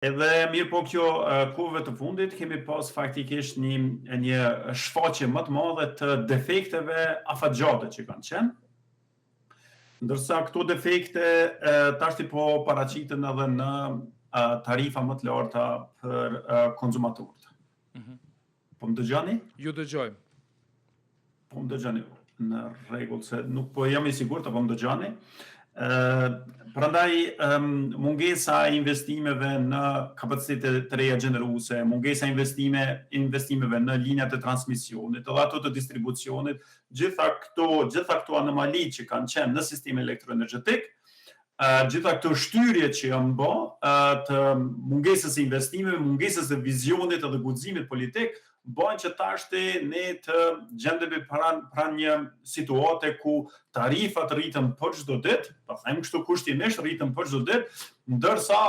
Edhe mirë po kjo kohëve të fundit kemi pas faktikisht një shfaqje më të madhe të defekteve afatgjate që kanë qenë, ndërsa këto defekte tashti po paraqiten edhe në tarifa më të larta për konsumatorët. Po më dëgjoni? Ju dëgjojmë. Po më dëgjoni, në rregull, se nuk po jam i sigurt apo më dëgjoni. Prandaj mungesa e investimeve në kapacitete të reja gjeneruese, mungesa e investimeve në linjat e transmisionit, edhe ato të distribucionit, gjitha këto anomali që kanë qenë në sistemin elektroenergjetik, gjitha këto shtyrie që janë bë të mungesës së investimeve, mungesës së vizionit edhe guximit politik, bën që tashti ne të gjendemi pranë një situate ku tarifat rriten për çdo ditë, po them kështu kushtimisht rriten për çdo ditë, ndërsa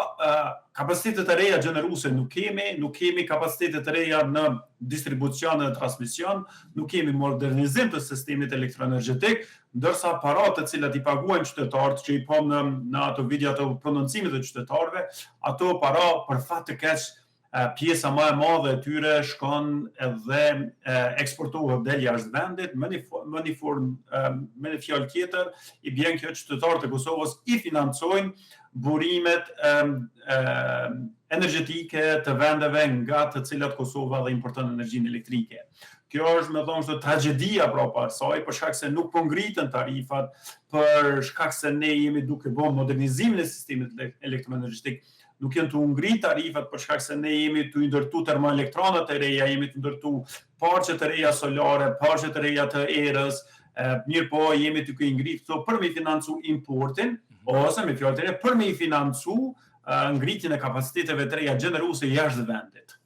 kapacitetet e reja gjeneruese nuk kemi kapacitete të reja në distribucion dhe transmision, nuk kemi modernizim të sistemit elektroenergjetik, ndërsa paratë të cilat i paguajnë qytetarët që i po në ato video të prononcimit të qytetarëve, ato para për fat të keq pjesa më e madhe e tyre shkon edhe eksportohet del jashtë vendit, me një fjalë tjetër, i bjen kjo qytetarët e Kosovës i financojnë burimet energjetike të vendeve nga të cilat Kosova dhe importon energjinë elektrike. Kjo është me thonë tragedia brapa asaj, për shkak se nuk po ngritën tarifat, për shkak se ne jemi duke bërë modernizimin e sistemit elektroenergjetik, nuk janë të ngrit tarifat për shkak se ne jemi të ndërtu termoelektranat e reja, jemi të ndërtu parqe të reja solare, parqe të reja të erës, mirë po jemi të ngrit këto për me financu importin, ose me fjalë të re për me financu ngritjen e kapaciteteve të reja gjeneruese jashtë vendit.